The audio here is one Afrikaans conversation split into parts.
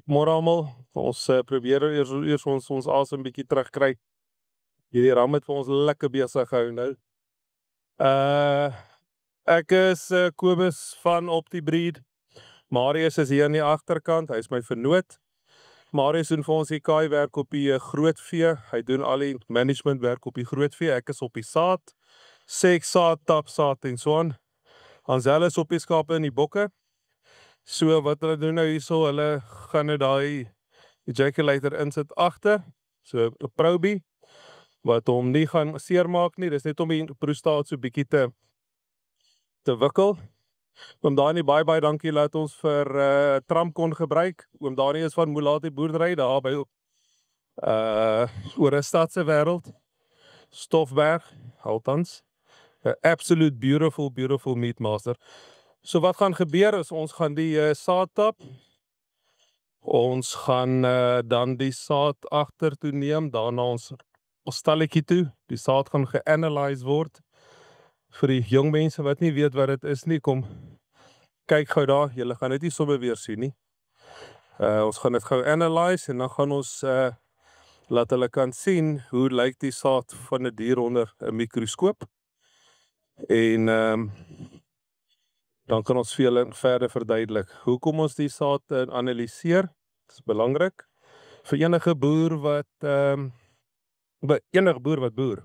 Môre almal, ons probeer eers ons asem bietjie terugkry. Hierdie ram het vir ons lekker besig gehou nou. Ek is Kobus van OptiBreed. Marius is hier aan die agterkant, hy is my vernoot. Marius doen vir ons die kaai werk op die groot vee. Hy doen al die management werk op die groot vee. Ek is op die saad, saad, tapsaad en so aan. Hansel is op die skape en die bokke. So wat hulle doen nou hierso, hulle gaan nou daai ejaculator insit agter, so 'n probie wat hom nie gaan seermaak nie. Dis net om die prostaat so bietjie te wikkel. Oom Dani, baie dankie dat ons vir Trump kon gebruik. Oom Dani is van Mulati boerdery daar by oor 'n stadse wêreld. Stofberg, althans. Absolute beautiful meat master. So wat gaan gebeur is ons gaan die saad tap. Ons gaan dan die saad agter toe neem, daarna ons stalletjie toe. Die saad gaan geanalyse word. Vir die jong mense wat nie weet wat dit is nie, kom kyk gou daar, julle gaan dit nie sommer weer sien nie. Ons gaan dit gou analyse en dan gaan ons laat hulle kan sien hoe lyk die saad van 'n dier onder 'n mikroskoop. En dan kan ons vir julle verder verduidelik. Hoekom ons die saad analiseer? Dit is belangrik vir enige boer wat boer.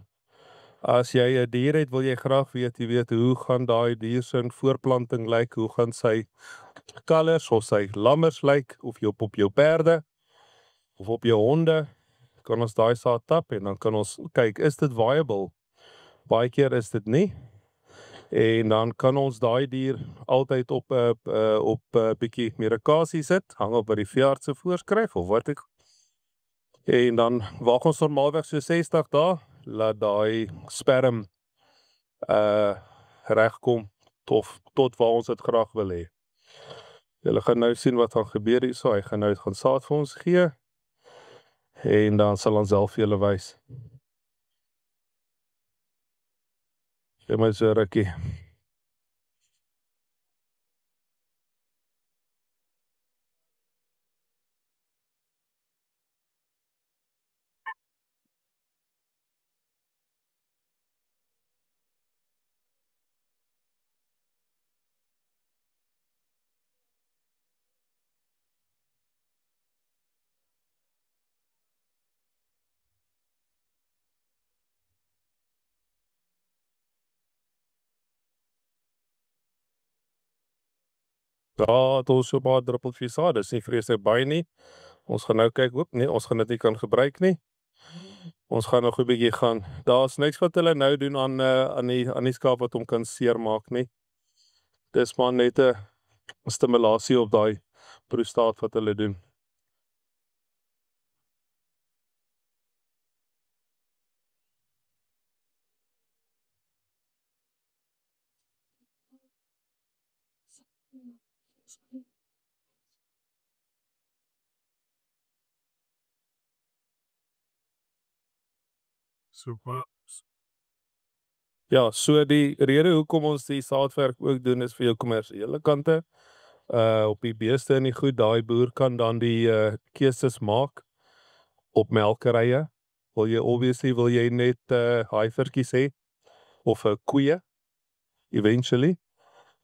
As jy 'n dier het, wil jy graag weet hoe gaan daai dier se voorplanting lyk, hoe gaan sy kalvers of sy lammers lyk, of op jou perde of op jou honde, kan ons daai saad tap en dan kan ons kyk, is dit viable? Baie keer is dit nie. En dan kan ons daai dier altyd op 'n bietjie medikasie sit, hang op by die veearts se voorskrif of wat ek. En dan wag ons normaalweg so 60 dae, laat daai sperm regkom tot waar ons dit graag wil hê. Julle gaan nou sien wat gaan gebeur hierso. Hy gaan nou saad vir ons gee en dan sal ons self vir julle wys. Gee my so rukkie. Ja, het ons so baie druppeltjies saad, dis nie vreeslik baie nie. Ons gaan nou kyk, ons gaan dit nie kan gebruik nie. Ons gaan nog 'n bietjie gaan. Daar's niks wat hulle nou doen aan die skaap wat hom kan seermaak nie. Dis maar net 'n stimulasie op daai prostaat wat hulle doen. Super. Ja, so die rede hoekom ons die saadwerk ook doen is vir jou kommersiële kante. Op die beeste en die goed, daai boer kan dan die keuses maak op melkerye. Wil jy net huivertjies hê of 'n koeie eventually.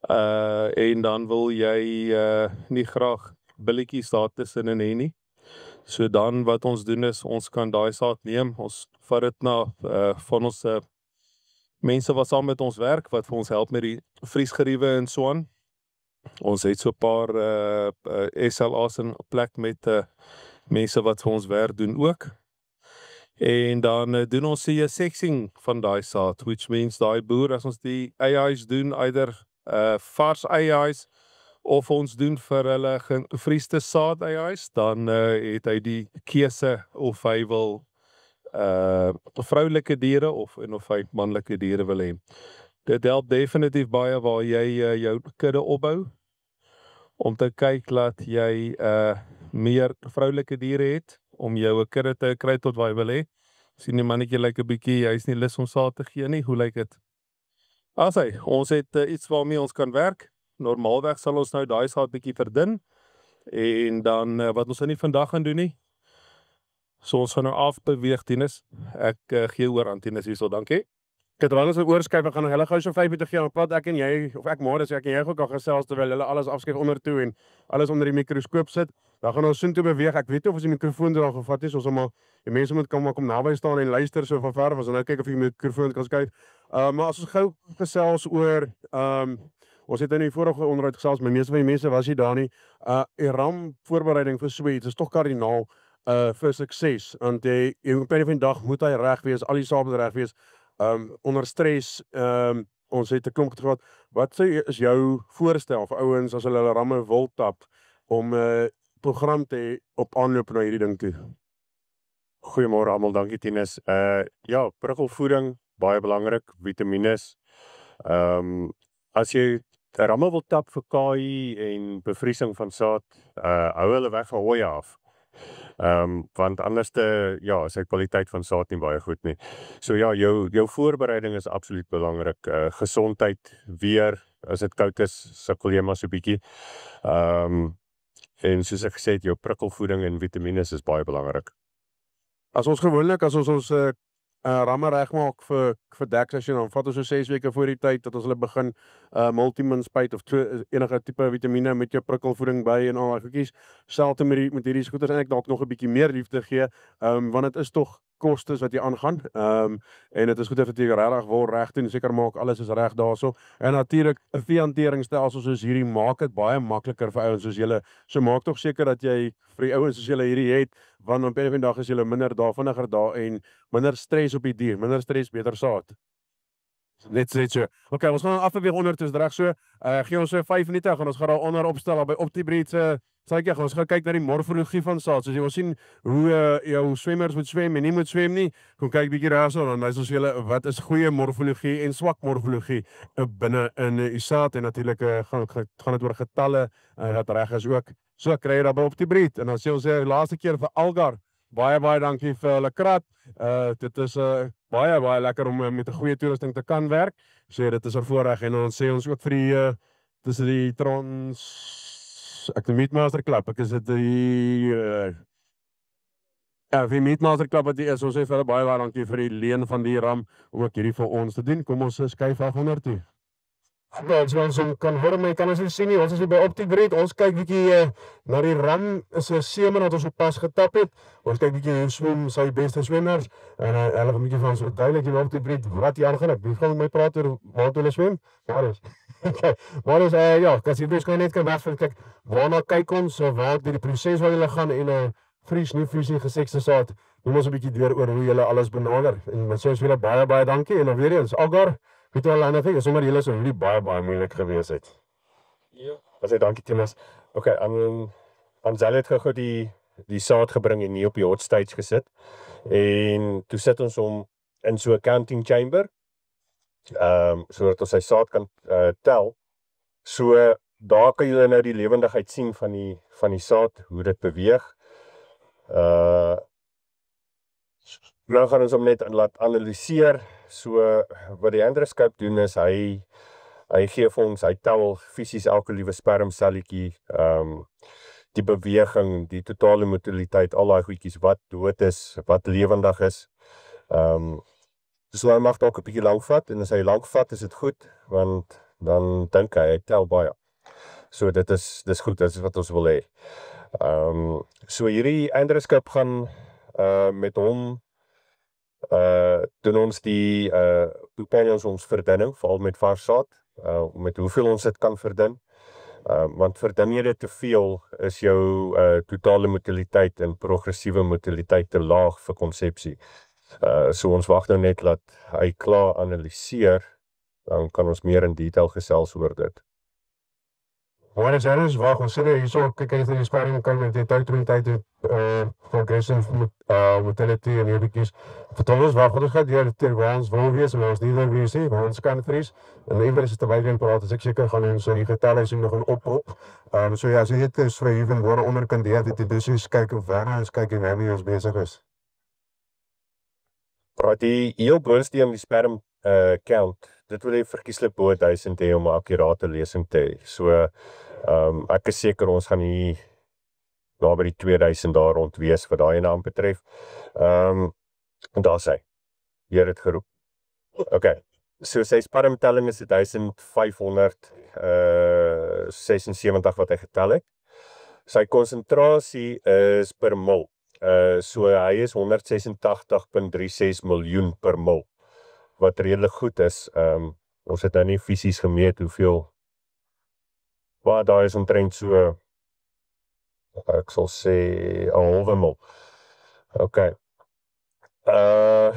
En dan wil jy nie graag billetjies daar tussenin hê nie. So dan wat ons doen is, ons kan daai saad neem, ons vat dit na van ons mense wat saam met ons werk, wat vir ons help met die vriesgeriewe en so aan. Ons het so 'n paar SLA's in plek met mense wat vir ons werk doen ook. En dan doen ons die sexing van daai saad, which means daai boer, as ons die AI's doen, either vars AI's of ons doen vir hulle gevriesde saad AI's, dan het hy die keuse of hy wil vroulike diere of hy manlike diere wil hê. Dit help definitief baie waar jy jou kudde opbou, om te kyk dat jy meer vroulike diere het, om jou 'n kudde te kry tot waar jy wil hê. Sien die mannetjie lyk 'n bietjie, hy is nie lus om saad te gee nie, hoe lyk dit? Ons het iets waarmee ons kan werk. Normaalweg sal ons nou daai saad bietjie verdun En dan wat ons nou nie vandag gaan doen nie. So ons gaan nou afbeweeg, Tinus. Ek gee oor aan Tinus hierso, dankie. Terwyl ons oorskuif, ek gaan hulle gou so 5 minute gee, dan praat ek en jy, of ek maar, ek en jy ook al gesels terwyl hulle alles afskuif onder toe en alles onder die mikroskoop sit. Dan gaan ons soontoe beweeg. Ek weet nie of ons die mikrofoon daar gevat het, ons sal maar die mense moet kom naby staan en luister so van ver, ons nou kyk of die mikrofoon kan skuif. Maar as ons gou gesels oor ons het in die vorige onderhoud gesels, maar meeste van die mense was nie daar nie. Die voorbereiding vir Sweets is tog kardinaal vir sukses, want jy op 'n dag moet hy reg wees, al die sake moet reg wees. Onder stres, ons het 'n klomp gehad. Wat is jou voorstel vir ouens as hulle ramme wil tap om 'n program te hê op aanloop na hierdie ding toe? Goeiemôre almal, dankie Tinus. Ja, prikkelvoeding baie belangrik, vitamiene. As jy ramme wil tap vir KI en bevriesing van saad, hou hulle weg van hooi af. Want anders is die kwaliteit van saad nie baie goed nie. So ja, jou voorbereiding is absoluut belangrik. Gesondheid, weer, as dit koud is, sukkel jy maar so bietjie. En soos ek gesê het, jou prikkelvoeding en vitamiene is baie belangrik. As ons gewoonlik, as ons ramme regmaak vir dekseisoen, dan vat ons so 6 weke voor die tyd dat ons hulle begin multimin spuit of enige tipe vitamiene met jou prikkelvoeding by en al daai goedjies. Selfs met hierdie goeders en ek dalk nog 'n bietjie meer liefde gee, want dit is tog kostes wat jy aangaan. En dit is goed dat jy regtig wil reg doen, seker maak alles is reg daarso. En natuurlik 'n veehanteringsstelsel soos hierdie maak dit baie makliker vir ouens soos julle. So maak tog seker dat jy vir die ouens soos julle hierdie het, want op 'n dag is julle minder vinniger daar en minder stres op die dier, minder stres, beter saad. Net so. Okay, ons gaan afbeweeg onder toe, is reg so. Gee ons so 5 minute, gaan ons gaan daar onder opstel by Optibreed se saaitjie. Ons gaan kyk na die morfologie van saad. Soos jy wil sien hoe jou swemmers moet swem en nie moet swem nie. Kom kyk bietjie daarso dan wys ons julle wat is goeie morfologie en swak morfologie binne in u saad en natuurlik gaan dit oor getalle wat reg is ook. So kry jy daar by Optibreed en dan sê ons laaste keer vir Algar. Baie dankie vir hulle krat. Dit is baie lekker om met 'n goeie toerusting te kan werk. So dit is 'n voorreg en dan sê ons ook vir die dis die Meatmaster Club. Ek is dit die vir Meatmaster Club wat die is. Ons sê vir hulle baie dankie vir die leen van die ram om ook hierdie vir ons te doen. Kom ons skuif af onder toe. Ons kan hoor my kan ons sien nie. Ons is hier by Optibreed. Ons kyk bietjie na die ram. Is 'n seeman wat ons op pas getap het. Ons kyk bietjie hoe swem sy beste swemmers en hulle gaan 'n bietjie van ons verduidelik hier by Optibreed wat hier aangaan. Wie gaan met my praat oor waar hulle swem? Marius. Okay. Marius, kas jy net kan wegvat kyk waarna kyk ons of waar die proses waar hulle gaan en vries nie gesekste saad. Noem ons 'n bietjie deur oor hoe julle alles benader. En so is julle baie dankie en dan weer eens Algar. Weet jy al ander ding, sommer julle so really baie moeilik gewees het. Ja. Baie dankie Tinus. Okay, Ansel het gou die saad gebring en nie op die hot stage gesit. En toe sit ons hom in so 'n counting chamber. Sodat ons sy saad kan tel. So daar kan julle nou die lewendigheid sien van die saad, hoe dit beweeg. Nou gaan ons hom net laat analiseer. So wat die endoscope doen is hy gee vir ons, hy tel fisies elke liewe spermselletjie, die beweging, die totale motiliteit, al daai goedjies wat dood is, wat lewendig is. So hy mag dalk 'n bietjie lank vat en as hy lank vat is dit goed want dan dink hy tel baie. So dis goed, dit is wat ons wil hê. So hierdie endoscope gaan met hom doen ons die ons verdunning, veral met vars saad, met hoeveel ons dit kan verdun. Want verdun jy dit te veel, is jou totale motiliteit en progressiewe motiliteit te laag vir konsepsie. So ons wag nou net dat hy klaar analiseer, dan kan ons meer in detail gesels oor dit. Waar is alles? Wag, ons sit hierso, kyk as jy die sparring kan met die tyd progressive motility en hierdiekies. Vertel ons waar ons gaan deur waar ons wil wees en waar ons nie wil wees nie, waar ons kan vries. En iewers is dit terwyl jy praat, as ek seker gaan ons die getalle is nog 'n oproep. So ja, as jy dit is vir even word onderkandeer, dit is kyk of waar ons kyk en waar ons besig is. Die heel boonste die sperm count, dit wil jy verkieslik bo 1000 hê om 'n akkurate lesing te hê. So ek is seker ons gaan nie daar by die 2000 daar rond wees wat daai naam betref. En daar sy. Hier het geroep. Okay. So sy spermtelling is 1576 wat hy getel het. Sy konsentrasie is per mol. So hy is 186.36 miljoen per mol. Wat redelik goed is. Ons het nou nie fisies gemeet hoeveel. Maar daar is omtrent so, ek sal sê 'n halwe mol. Okay.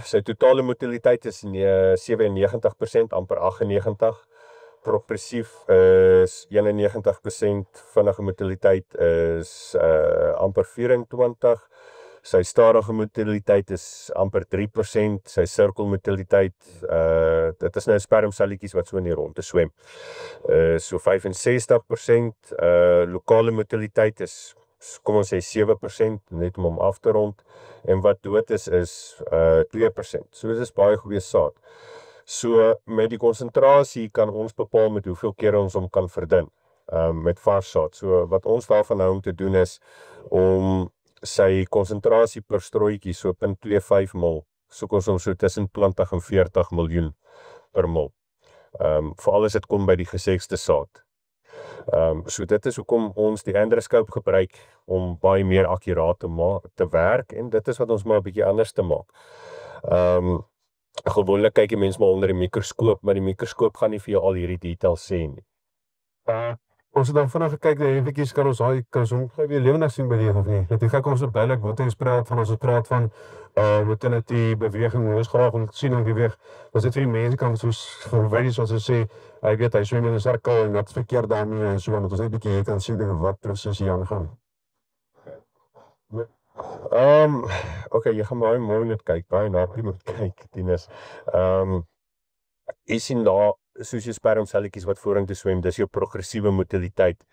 Sy totale motiliteit is 97%, amper 98%. Progressief is 91%, vinnige motiliteit is amper 24%. Sy stadige motiliteit is amper 3%, sy sirkelmotiliteit, dit is nou spermselletjies wat so in die ronde swem. So 65%, lokale motiliteit is, kom ons sê 7%, net om hom af te rond, en wat dood is 2%. So dit is baie goeie saad. So met die konsentrasie kan ons bepaal met hoeveel keer ons hom kan verdun, met vars saad. So wat ons daarvan nou om te doen is, om sy konsentrasie per strooitjie so 0.25 mol, soek ons hom so tussen 20 en 40 miljoen per mol. Veral as dit kom by die gesegste saad. So dit is hoekom ons die endoscope gebruik om baie meer akkuraat te werk, en dit is wat ons maar 'n bietjie anders te maak. Gewoonlik kyk die mens maar onder die mikroskoop, maar die mikroskoop gaan nie vir jou al hierdie details sê nie. Ons het dan vinnig gekyk, eventjies kan ons hom weer lewendig sien by die of nie. Dit kyk ons op duidelik wat ons praat van, motility, beweging, ons graag om te sien hoe beweeg. Was dit vir die mense kan soos verwys soos hulle sê, hy weet hy swem in 'n sirkel en wat verkeerd daarmee en so, want ons net 'n bietjie kan sien wat presies hier aangaan. Okay, jy gaan baie mooi net kyk, baie naby moet kyk, Tinus. Jy sien daar, soos jy spermselletjies wat vorentoe swem, dis jou progressiewe motiliteit.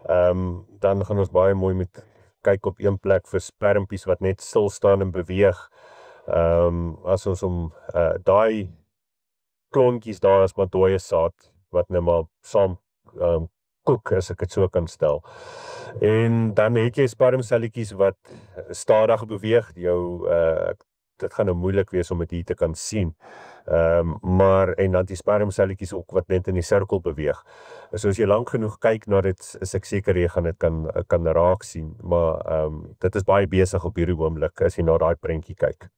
Dan gaan ons baie mooi met kyk op een plek vir spermpies wat net stil staan en beweeg. As ons daai klontjies daar is maar dooie saad, wat nou maar saam koek, as ek dit so kan stel. En dan het jy spermselletjies wat stadig beweeg, dit gaan nou moeilik wees om dit hier te kan sien, en dan die spermselletjies ook wat net in die sirkel beweeg. So as jy lank genoeg kyk na dit, is ek seker jy gaan dit kan raak sien, maar dit is baie besig op hierdie oomblik, as jy na daai prentjie kyk.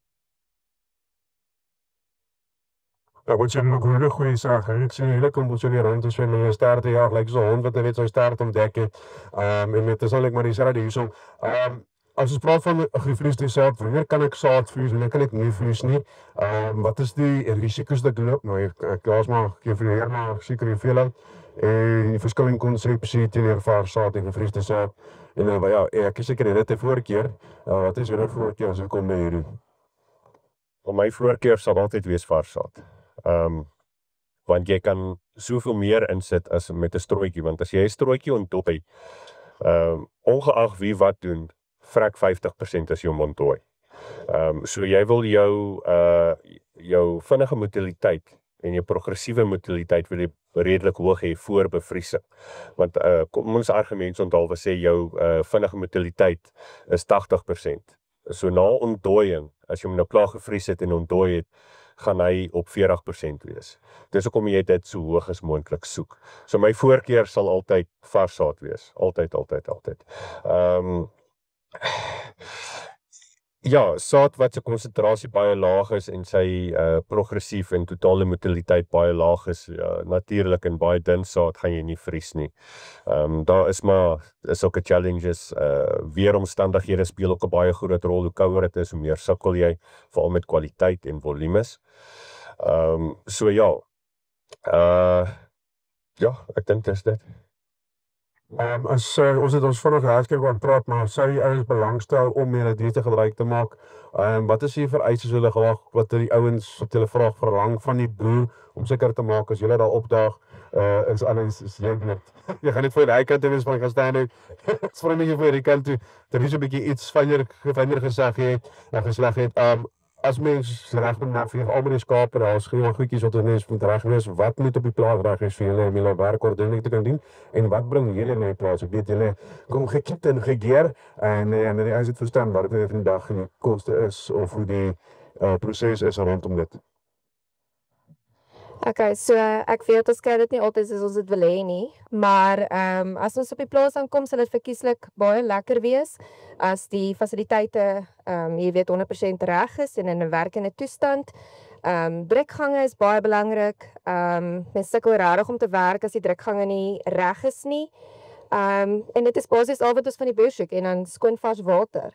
Wat jy nog een goeie saak, ek sien hele kom ons jullie rond te swem en jy start te jaag, like so 'n hond wat net sy start ontdek het, en met is al maar die sarade hierso. As ons praat van gevriesde saad, wanneer kan ek saad vries, wanneer kan ek nie vries nie? Wat is die risiko's dat ek loop? Nou, ek laat maar geëvalueer maar seker hoeveelheid en die verskillende konsepsie teenoor vars saad en gevriesde saad. En ja, ek is seker dit 'n voorkeur. Wat is weer 'n voorkeur as ek kom by hierdie? Vir my voorkeur sal altyd wees vars saad. Want jy kan soveel meer insit as met 'n strooitjie, want as jy 'n strooitjie ontdooi, ongeag wie wat doen, vrek 50% as jy hom ontdooi. So jy wil jou vinnige motiliteit en jou progressiewe motiliteit wil jy redelik hoog hê voor bevriesing. Want kom ons argument onthaalwe sê jou vinnige motiliteit is 80%. So na ontdooiing, as jy hom nou klaar gevries het en ontdooi het, gaan hy op 40% wees. Dis hoekom jy dit so hoog as moontlik soek. So my voorkeur sal altyd vars saad wees. Altyd. Ja, saad wat sy konsentrasie baie laag is en sy progressief en totale motiliteit baie laag is, natuurlik en baie dun saad gaan jy nie vries nie. Daar is ook challenges, weeromstandighede speel ook 'n baie groot rol, hoe kouer dit is, hoe meer sukkel jy, veral met kwaliteit en volumes. So ja, ek dink dis dit. As ons het ons vinnig herskryf wat praat, maar sou die ouens belangstel om meer te gebruik te maak, wat is die vereistes hulle graag, wat die ouens wat hulle vraag verlang van die boer, om seker te maak, as julle daar opdaag, is alles, jy gaan net vir die kant en wees van gaan staan nou, ek vir my vir die kant toe, er is 'n bietjie iets fynner gesag het, gesleg het, as mens reg moet vir almal die skape, daar's genoeg goedjies wat ons moet reg wees. Wat moet op die plaas reg is vir julle om julle werk ordentlik te kan doen en wat bring julle na die plaas? Ek weet julle kom gekiet en gegeer en die ouens het verstaan wat dit vandag die koste is of hoe die proses is rondom dit. Okay, so ek weet ons kry dit nie altyd soos ons dit wil hê nie, maar as ons op die plaas aankom, sal dit verkieslik baie lekker wees as die fasiliteite jy weet 100% reg is en in 'n werkende toestand. Drukgange is baie belangrik. Mens sukkel regtig om te werk as die drukgange nie reg is nie. En dit is basies al wat ons van die boer soek en dan skoon vars water.